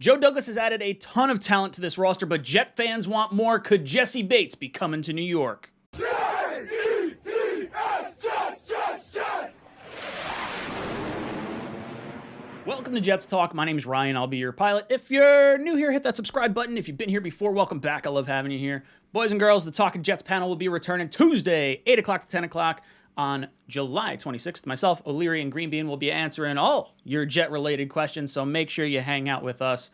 Joe Douglas has added a ton of talent to this roster, but Jet fans want more. Could Jessie Bates be coming to New York? Jets! Welcome to Jets Talk. My name is Ryan. I'll be your pilot. If you're new here, hit that subscribe button. If you've been here before, welcome back. I love having you here. Boys and girls, the Talking Jets panel will be returning Tuesday, 8 o'clock to 10 o'clock on July 26th. Myself, O'Leary, and Greenbean will be answering all your Jet-related questions, so make sure you hang out with us.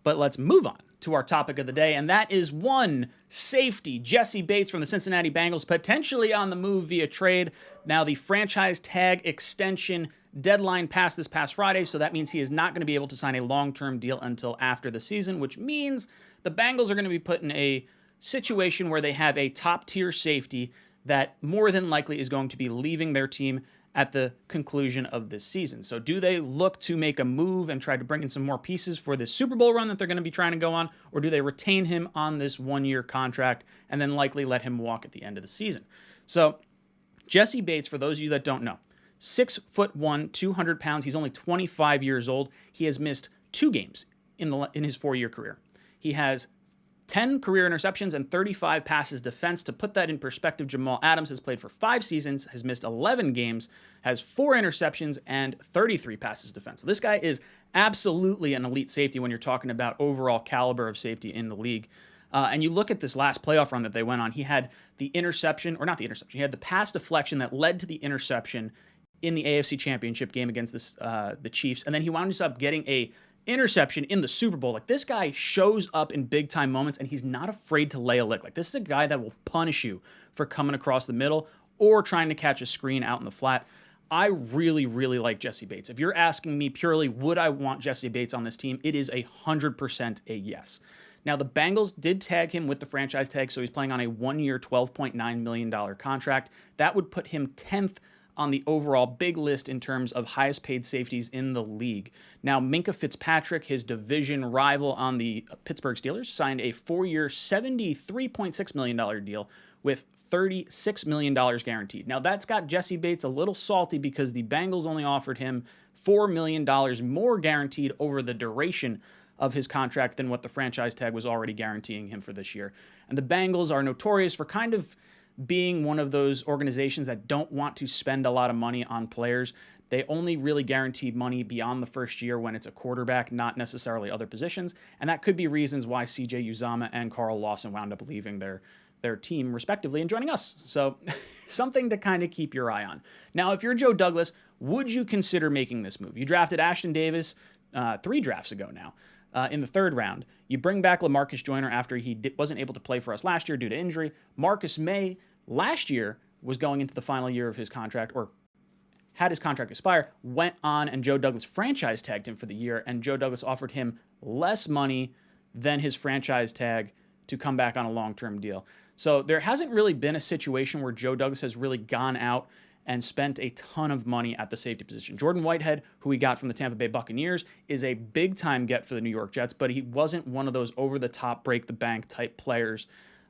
But let's move on to our topic of the day, and that is one safety. Jessie Bates from the Cincinnati Bengals, potentially on the move via trade. Now, the franchise tag extension deadline passed this past Friday, so that means he is not going to be able to sign a long-term deal until after the season, which means the Bengals are going to be put in a situation where they have a top-tier safety that more than likely is going to be leaving their team at the conclusion of this season. So do they look to make a move and try to bring in some more pieces for this Super Bowl run that they're going to be trying to go on, or do they retain him on this one-year contract and then likely let him walk at the end of the season? So Jessie Bates, for those of you that don't know, 6'1", 200 pounds. He's only 25 years old. He has missed 2 games in his 4-year career. He has 10 career interceptions and 35 passes defense. To put that in perspective, Jamal Adams has played for 5 seasons, has missed 11 games, has 4 interceptions and 33 passes defense. So this guy is absolutely an elite safety when you're talking about overall caliber of safety in the league. And you look at this last playoff run that they went on, he had the interception, or not the interception, he had the pass deflection that led to the interception in the AFC Championship game against the Chiefs, and then he wound up getting a interception in the Super Bowl. Like, this guy shows up in big time moments and he's not afraid to lay a lick. Like, this is a guy that will punish you for coming across the middle or trying to catch a screen out in the flat. I really, really like Jessie Bates. If you're asking me purely, would I want Jessie Bates on this team? It is 100% a yes. Now, the Bengals did tag him with the franchise tag, so he's playing on a 1-year, $12.9 million contract. That would put him 10th on the overall big list in terms of highest paid safeties in the league. Now, Minkah Fitzpatrick, his division rival on the Pittsburgh Steelers, signed a 4-year, $73.6 million deal with $36 million guaranteed. Now, that's got Jessie Bates a little salty because the Bengals only offered him $4 million more guaranteed over the duration of his contract than what the franchise tag was already guaranteeing him for this year. And the Bengals are notorious for kind of being one of those organizations that don't want to spend a lot of money on players. They only really guarantee money beyond the first year when it's a quarterback, not necessarily other positions. And that could be reasons why CJ Uzomah and Carl Lawson wound up leaving their team respectively and joining us. So something to kind of keep your eye on. Now, if you're Joe Douglas, would you consider making this move? You drafted Ashton Davis 3 drafts ago now. In the 3rd round. You bring back LaMarcus Joyner after he wasn't able to play for us last year due to injury. Marcus May last year was going into the final year of his contract, or had his contract expire, went on and Joe Douglas franchise tagged him for the year, and Joe Douglas offered him less money than his franchise tag to come back on a long-term deal. So there hasn't really been a situation where Joe Douglas has really gone out and spent a ton of money at the safety position. Jordan Whitehead, who we got from the Tampa Bay Buccaneers, is a big-time get for the New York Jets, but he wasn't one of those over-the-top, break-the-bank type players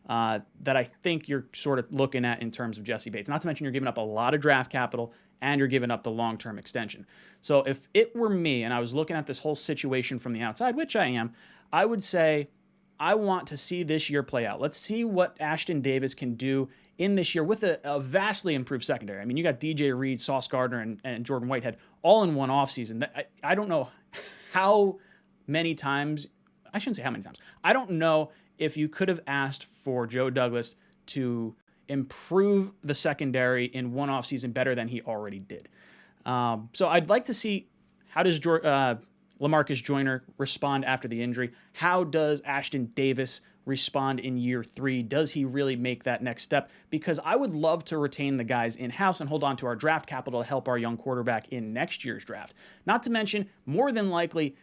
that I think you're sort of looking at in terms of Jessie Bates. Not to mention you're giving up a lot of draft capital and you're giving up the long-term extension. So if it were me and I was looking at this whole situation from the outside, which I am, I would say I want to see this year play out. Let's see what Ashton Davis can do in this year with a vastly improved secondary. I mean, you got DJ Reed, Sauce Gardner, and Jordan Whitehead all in one offseason. I don't know how many times, I shouldn't say how many times. I don't know if you could have asked for Joe Douglas to improve the secondary in one offseason better than he already did. So I'd like to see, how does LaMarcus Joyner respond after the injury? How does Ashton Davis respond in year 3? Does he really make that next step? Because I would love to retain the guys in-house and hold on to our draft capital to help our young quarterback in next year's draft. Not to mention, more than likely,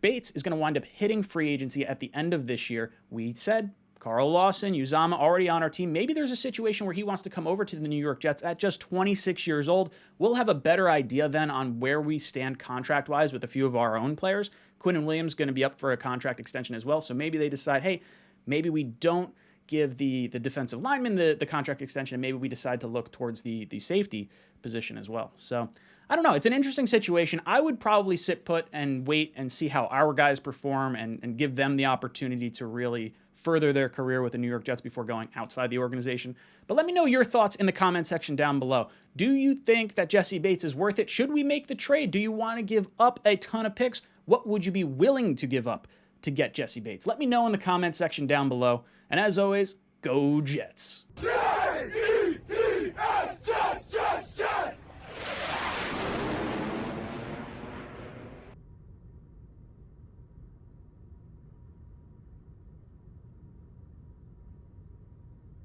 Bates is going to wind up hitting free agency at the end of this year. We said Carl Lawson, Uzomah already on our team. Maybe there's a situation where he wants to come over to the New York Jets at just 26 years old. We'll have a better idea then on where we stand contract-wise with a few of our own players. Quinnen Williams going to be up for a contract extension as well, so maybe they decide, hey, maybe we don't give the defensive lineman the contract extension, and maybe we decide to look towards the safety position as well. So I don't know. It's an interesting situation. I would probably sit put and wait and see how our guys perform and give them the opportunity to really further their career with the New York Jets before going outside the organization. But let me know your thoughts in the comment section down below. Do you think that Jessie Bates is worth it? Should we make the trade? Do you want to give up a ton of picks? What would you be willing to give up to get Jessie Bates? Let me know in the comment section down below. And as always, go Jets.